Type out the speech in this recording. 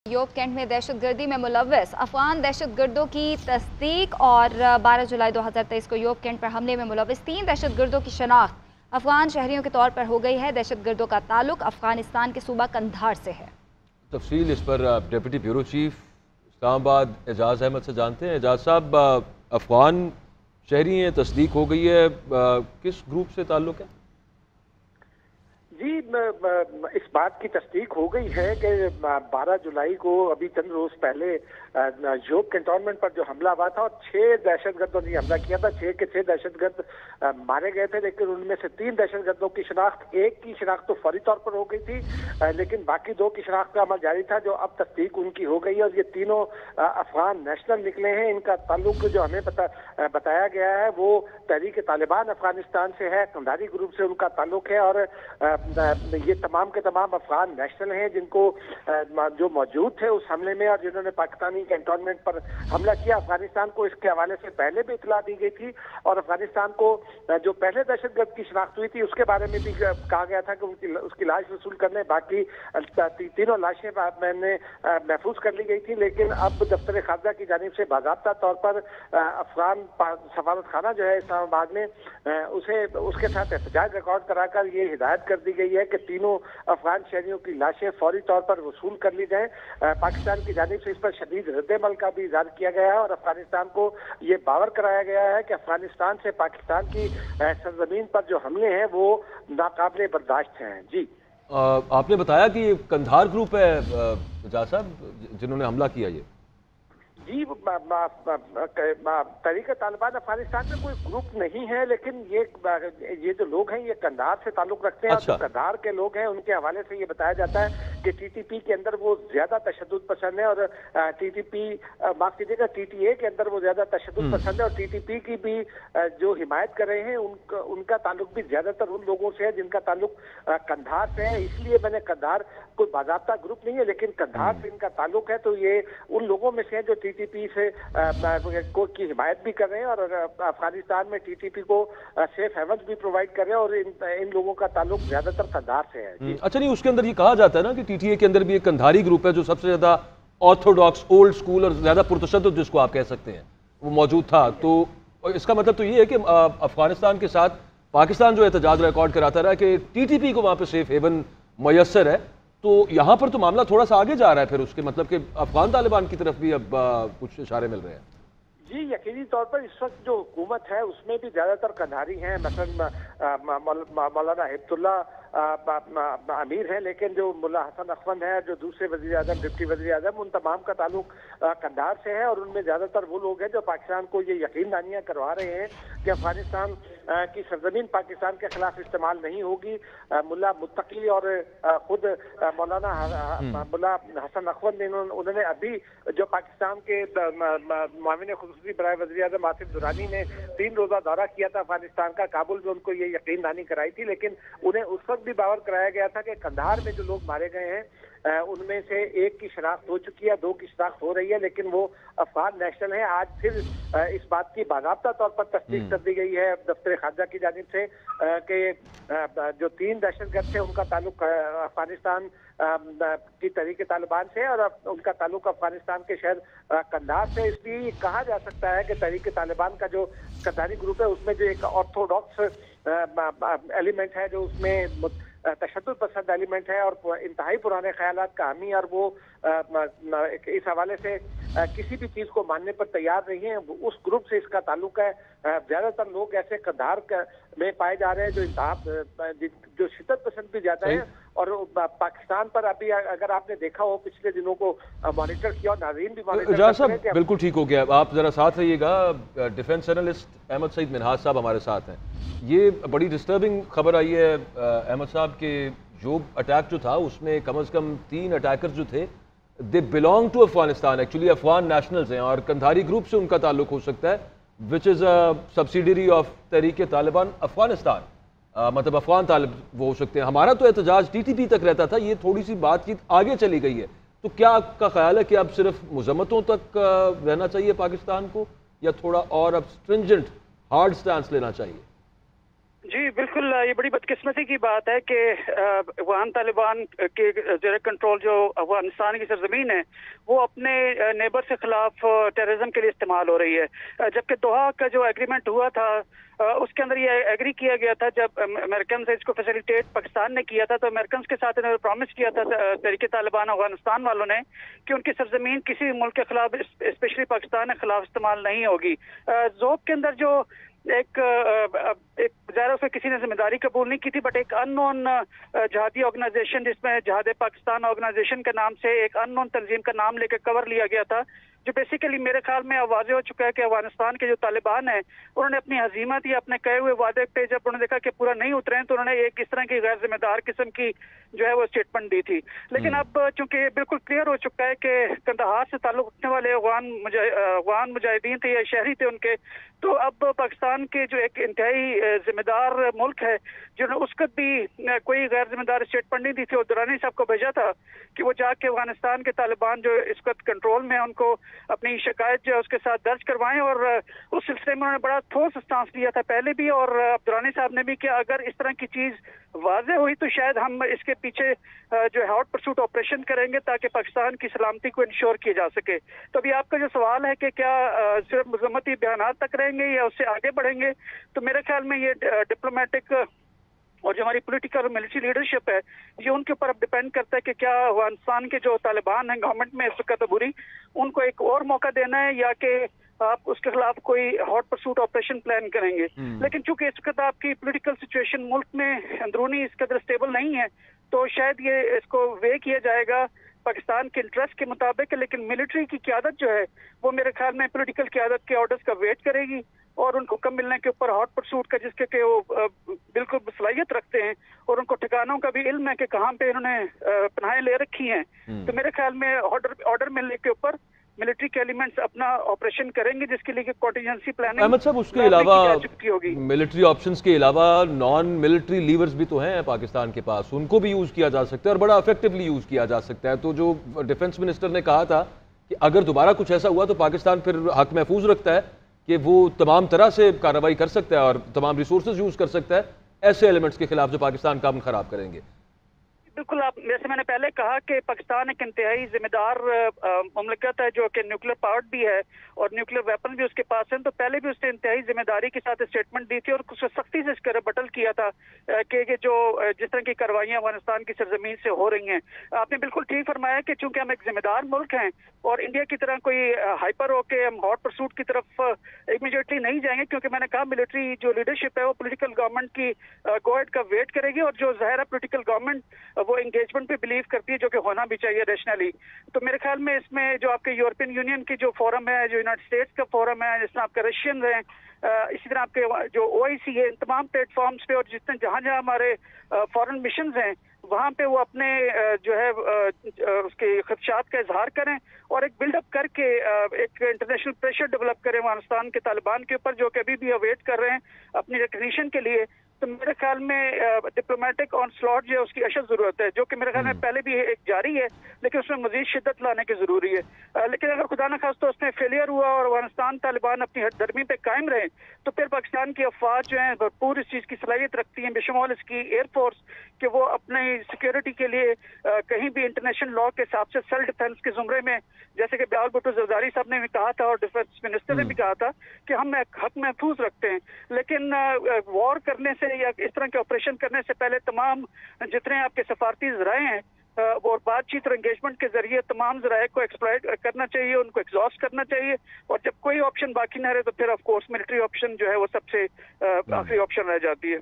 योब cantt में दहशतगर्दी में मुलव्वस अफगान दहशतगर्दों की तस्दीक और 12 जुलाई 2023 को योब कैंट पर हमले में मुलव्वस 3 दहशतगर्दों की शनाख्त अफगान शहरियों के तौर पर हो गई है। दहशतगर्दों का ताल्लुक अफगानिस्तान के सूबा कंधार से है। तफसील इस पर deputy bureau chief Islamabad Ejaz Ahmed से जानते हैं। एजाज साहब, अफगान शहरी हैं, तस्दीक हो गई है, किस ग्रुप से ताल्लुक है? जी, इस बात की तस्दीक हो गई है कि 12 जुलाई को अभी चंद रोज पहले योब कैंटोनमेंट पर जो हमला हुआ था और 6 दहशतगर्दों ने हमला किया था। 6 के 6 दहशतगर्द मारे गए थे, लेकिन उनमें से 3 दहशतगर्दों की शनाख्त, एक की शनाख्त तो फौरी तौर पर हो गई थी, लेकिन बाकी 2 की शनाख्त का अमल जारी था, जो अब तस्दीक उनकी हो गई है। और ये तीनों अफगान नेशनल निकले हैं। इनका ताल्लुक जो हमें बताया गया है वो तहरीक तालिबान अफगानिस्तान से है, कंधारी ग्रुप से उनका ताल्लुक है। और ये तमाम के तमाम अफगान नेशनल हैं जिनको जो मौजूद थे उस हमले में और जिन्होंने पाकिस्तानी कैंटोनमेंट पर हमला किया। अफगानिस्तान को इसके हवाले से पहले भी इतला दी गई थी और अफगानिस्तान को जो पहले दहशतगर्द की शनाख्त हुई थी उसके बारे में भी कहा गया था कि उसकी लाश वसूल करने, बाकी तीनों लाशें मैंने महफूज कर ली गई थी। लेकिन अब दफ्तर खारजा की जानिब से बाज़ाब्ता तौर पर अफगान सफारत खाना जो है इस्लामाबाद में उसके साथ एहतजाज रिकॉर्ड कराकर ये हिदायत कर दी गई है कि तीनों अफगान शहरियों की लाशें फौरी तौर पर वसूल कर ली जाएं। पाकिस्तान की जानिब से इस पर शदीद रद्द-ए-अमल का भी इज़हार किया गया है और अफगानिस्तान को ये बावर कराया गया है कि अफगानिस्तान से पाकिस्तान की सरजमीन पर जो हमले हैं वो नाकाबिले बर्दाश्त हैं। जी, आपने बताया कि ये कंधार ग्रुप है एजाज साहब जिन्होंने हमला किया। ये जी, तहरीक तालिबान अफगानिस्तान में कोई ग्रुप नहीं है, लेकिन ये जो लोग हैं ये कंधार से ताल्लुक रखते हैं। अच्छा। और कंधार के लोग हैं उनके हवाले से ये बताया जाता है कि टीटीपी के अंदर वो ज्यादा तशद्दुद पसंद है और माफ कीजिएगा टीटीए के अंदर वो ज्यादा तशद्दुद पसंद है और टीटीपी की भी जो हिमायत कर रहे हैं उनका ताल्लुक भी ज्यादातर उन लोगों से है जिनका ताल्लुक कंधार से है। इसलिए मैंने कंधार कोई बाज़ाब्ता ग्रुप नहीं है, लेकिन कंधार से इनका ताल्लुक है, तो ये उन लोगों में से है जो टीटीपी से की हिमायत भी कर रहे हैं और अफगानिस्तान में टीटीपी को सेफ हेवन्स भी प्रोवाइड कर रहे हैं और इन लोगों का ताल्लुक ज्यादातर कंधार से है। अच्छा, नहीं, उसके अंदर ये कहा जाता है ना कि टीटीए के अंदर भी एक कंधारी ग्रुप है जो सबसे ज्यादा ऑर्थोडॉक्स, ओल्ड स्कूल और ज्यादा पुरतशद्दुद जिसको आप कह सकते हैं वो मौजूद था। तो इसका मतलब तो ये है कि अफगानिस्तान के साथ पाकिस्तान जो एहतजाज रिकॉर्ड कराता रहा कि टीटीपी को वहां पर सेफ हेवन मैसर है, तो यहाँ पर तो मामला थोड़ा सा आगे जा रहा है। फिर उसके मतलब कि अफगान तालिबान की तरफ भी अब कुछ इशारे मिल रहे हैं। जी, यकीनी तौर पर इस वक्त जो हुकूमत है उसमें भी ज्यादातर कंधारी हैं। मसलन मौलाना हिब्तुल्ला अमीर है, लेकिन जो मुल्ला हसन अखवंद है, जो दूसरे वजीर आजम, डिप्टी वजीर आजम, उन तमाम का ताल्लुक कंधार से है। और उनमें ज्यादातर वो लोग हैं जो पाकिस्तान को ये यकीन दहानियां करवा रहे हैं कि अफगानिस्तान की सरजमीन पाकिस्तान के खिलाफ इस्तेमाल नहीं होगी। मुल्ला मुत्तकी और खुद मौलाना मुल्ला हसन अखवंद उन्होंने अभी जो पाकिस्तान के माविन खुसूसी बराए वज़ीर आज़म आसिफ दुरानी ने 3 रोज़ा दौरा किया था अफगानिस्तान का, काबुल में उनको ये यकीन दहानी कराई थी, लेकिन उन्हें उस वक्त भी बावर कराया गया था कि कंधार में जो लोग मारे गए हैं उनमें से 1 की शनाख्त हो चुकी है, 2 की शनाख्त हो रही है, लेकिन वो अफगान नेशनल है। आज फिर इस बात की बाज़ाब्ता तौर पर तस्दीक कर दी गई है दफ्तर खारजा की जानिब से कि जो 3 दहशतगर्द थे उनका ताल्लुक अफगानिस्तान की तहरीक तालिबान से और उनका ताल्लुक अफगानिस्तान के शहर कंधार से। इसलिए कहा जा सकता है कि तहरीक तालिबान का जो कंधारी ग्रुप है उसमें जो एक ऑर्थोडॉक्स एलिमेंट है, जो उसमें तशद्दुद पसंद एलिमेंट है और इंतहाई पुराने ख्यालात का हामी, और वो इस हवाले से किसी भी चीज को मानने पर तैयार नहीं है, उस ग्रुप से इसका ताल्लुक है। ज्यादातर लोग ऐसे कंधार में पाए जा रहे हैं जो शिद्दत पसंद भी ज्यादा है। और पाकिस्तान पर अभी अगर आपने देखा हो पिछले दिनों को मॉनिटर किया और नाज़रीन भी मॉनिटर कर रहे हैं। बिल्कुल ठीक हो गया, आप जरा साथ रहिएगा। डिफेंस एनालिस्ट अहमद सईद मिनहाज साहब हमारे साथ हैं। ये बड़ी डिस्टर्बिंग खबर आई है अहमद साहब के जोब अटैक जो था उसमें कम से कम 3 अटैकर्स जो थे they belong to Afghanistan, actually Afghan nationals हैं और कंधारी ग्रुप से उनका ताल्लुक हो सकता है, which is a subsidiary of Tehreek Taliban Afghanistan. मतलब अफगान तालिब वो हो सकते हैं। हमारा तो एहतजाज टीटीपी तक रहता था, ये थोड़ी सी बातचीत आगे चली गई है। तो क्या आपका ख्याल है कि अब सिर्फ मुज़म्मतों तक रहना चाहिए पाकिस्तान को या थोड़ा और अब स्ट्रिंजेंट हार्ड स्टैंस लेना चाहिए? جی بالکل، یہ بڑی بدقسمتی کی بات ہے کہ افغان طالبان کے زیر کنٹرول جو افغانستان کی سرزمین ہے وہ اپنے نیبر کے خلاف ٹیررزم کے لیے استعمال ہو رہی ہے، جبکہ دوحہ کا جو ایگریمنٹ ہوا تھا اس کے اندر یہ ایگری کیا گیا تھا جب امریکن سے اس کو فیسیلیٹیٹ پاکستان نے کیا تھا، تو امریکنز کے ساتھ انہوں نے پرومس کیا تھا تحریک طالبان افغانستان والوں نے کہ ان کی سرزمین کسی ملک کے خلاف اسپیشلی پاکستان کے خلاف استعمال نہیں ہوگی۔ ذوق کے اندر جو ایک ظاہر اس میں کسی نے ذمہ داری قبول نہیں کی تھی، بٹ ایک ان نون جہادی آرگنائزیشن جس میں جہاد پاکستان آرگنائزیشن کے نام سے ایک ان نون تنظیم کا نام لے کے کور لیا گیا تھا، جو بیسیکلی میرے خیال میں واضح ہو چکا ہے کہ افغانستان کے جو طالبان ہیں انہوں نے اپنی ہزیمت یا اپنے کہے ہوئے وعدے پہ جب انہوں نے دیکھا کہ پورا نہیں اترے ہیں تو انہوں نے ایک اس طرح کی غیر ذمہ دار قسم کی جو ہے وہ اسٹیٹمنٹ دی تھی۔ لیکن اب چونکہ بالکل کلیئر ہو چکا ہے کہ قندھار سے تعلق رکھنے والے افغان مجاہدین تھے یا شہری تھے ان کے، تو اب پاکستان کے جو ایک انتہائی ذمہ دار ملک ہے جنہوں نے اس وقت بھی کوئی غیر ذمہ دار اسٹیٹمنٹ نہیں دی تھی اور درانی صاحب کو بھیجا تھا کہ وہ جا کے افغانستان کے طالبان جو اس وقت کنٹرول میں ہیں ان کو اپنی شکایت جو ہے اس کے ساتھ درج کروائیں، اور اس سلسلے میں انہوں نے بڑا ٹھوس اسٹانس لیا تھا پہلے بھی اور عبدالرانی صاحب نے بھی کہ اگر اس طرح کی چیز واضح ہوئی تو شاید ہم اس کے پیچھے جو ہے ہاٹ پرسوٹ آپریشن کریں گے تاکہ پاکستان کی سلامتی کو انشور کیا جا سکے۔ تو ابھی آپ کا جو سوال ہے کہ کیا صرف مذمتی بیانات تک رہیں گے یا اس سے آگے بڑھیں گے، تو میرے خیال میں یہ ڈپلومیٹک اور جو ہماری پولیٹیکل اور ملٹری لیڈرشپ ہے یہ ان کے اوپر اب ڈیپینڈ کرتا ہے کہ کیا افغانستان کے جو طالبان ہیں گورنمنٹ میں اس وقت عبوری ان کو ایک اور موقع دینا ہے یا کہ آپ اس کے خلاف کوئی ہاٹ پرسوٹ آپریشن پلان کریں گے۔ لیکن چونکہ اس وقت آپ کی پولیٹیکل سچویشن ملک میں اندرونی اس قدر اسٹیبل نہیں ہے تو شاید یہ اس کو وے کیا جائے گا پاکستان کے انٹرسٹ کے مطابق، لیکن ملٹری کی قیادت جو ہے وہ میرے خیال میں پولیٹیکل قیادت کے آرڈرز کا ویٹ کرے گی اور ان کو حکم ملنے کے اوپر ہاٹ پرسوٹ کا جس کے کہ وہ بالکل صلاحیت رکھتے ہیں اور ان کو ٹھکانوں کا بھی علم ہے کہ کہاں پہ انہوں نے پناہیں لے رکھی ہیں، تو میرے خیال میں آرڈر ملنے کے اوپر ملٹری کے ایلیمنٹس اپنا آپریشن کریں گے جس کے لیے کانٹینجنسی پلاننگ احمد صاحب اس کے علاوہ ملٹری آپشنز کے علاوہ نان ملٹری لیورز بھی تو ہیں پاکستان کے پاس، ان کو بھی یوز کیا جا سکتا ہے اور بڑا افیکٹولی یوز کیا جا سکتا ہے۔ تو جو ڈیفنس منسٹر نے کہا تھا کہ اگر دوبارہ کچھ ایسا ہوا تو پاکستان پھر حق محفوظ رکھتا ہے کہ وہ تمام طرح سے کارروائی کر سکتا ہے اور تمام ریسورسز یوز کر سکتا ہے ایسے ایلیمنٹس کے خلاف جو پاکستان کا امن خراب کریں گے۔ بالکل، آپ جیسے میں نے پہلے کہا کہ پاکستان ایک انتہائی ذمہ دار مملکت ہے جو کہ نیوکلیر پاورڈ بھی ہے اور نیوکلیر ویپن بھی اس کے پاس ہیں، تو پہلے بھی اس نے انتہائی ذمہ داری کے ساتھ اسٹیٹمنٹ دی تھی اور کچھ سختی سے اس کا ریبٹل کیا تھا کہ جو جس طرح کی کاروائیاں افغانستان کی سرزمین سے ہو رہی ہیں۔ آپ نے بالکل ٹھیک فرمایا کہ چونکہ ہم ایک ذمہ دار ملک ہیں اور انڈیا کی طرح کوئی ہائپر ہو کے ہم ہاٹ پرسوٹ کی طرف امیڈیٹلی نہیں جائیں گے، کیونکہ میں نے کہا ملٹری جو لیڈرشپ ہے وہ پولیٹیکل گورنمنٹ کی گو اہیڈ کا ویٹ کرے گی اور جو ظاہر ہے پولیٹیکل گورنمنٹ وہ انگیجمنٹ پہ بلیو کرتی ہے جو کہ ہونا بھی چاہیے ریشنلی۔ تو میرے خیال میں اس میں جو آپ کے یورپین یونین کی جو فورم ہے، جو یونائٹڈ اسٹیٹس کا فورم ہے، جس میں آپ کے رشین ہیں، اسی طرح آپ کے جو OIC ہے، ان تمام پلیٹ فارمز پہ اور جتنے جہاں ہمارے فورن مشنز ہیں وہاں پہ وہ اپنے جو ہے اس کے خدشات کا اظہار کریں اور ایک بلڈ اپ کر کے ایک انٹرنیشنل پریشر ڈیولپ کریں افغانستان کے طالبان کے اوپر جو کہ ابھی بھی اویٹ کر رہے ہیں اپنی ریکگنیشن کے لیے۔ تو میرے خیال میں ڈپلومیٹک آن سلاٹ جو ہے اس کی اشد ضرورت ہے، جو کہ میرے خیال میں پہلے بھی ایک جاری ہے لیکن اس میں مزید شدت لانے کی ضروری ہے۔ لیکن اگر خدا نخواستہ اس میں فیلئر ہوا اور افغانستان طالبان اپنی ہٹ درمی پہ قائم رہے تو پھر پاکستان کی افواج جو ہیں بھرپور اس چیز کی صلاحیت رکھتی ہیں بشمول اس کی ایئر فورس کہ وہ اپنی سیکیورٹی کے لیے کہیں بھی انٹرنیشنل لا کے حساب سے سیلف ڈیفنس کے زمرے میں، جیسے کہ بلاول بھٹو زرداری صاحب نے بھی کہا تھا اور ڈیفنس منسٹر نے بھی کہا تھا کہ ہم حق محفوظ رکھتے ہیں، لیکن وار کرنے سے یا اس طرح کے آپریشن کرنے سے پہلے تمام جتنے آپ کے سفارتی ذرائع ہیں اور بات چیت اور انگیجمنٹ کے ذریعے تمام ذرائع کو ایکسپلائٹ کرنا چاہیے، ان کو ایگزاسٹ کرنا چاہیے، اور جب کوئی آپشن باقی نہ رہے تو پھر آف کورس ملٹری آپشن جو ہے وہ سب سے آخری آپشن رہ جاتی ہے۔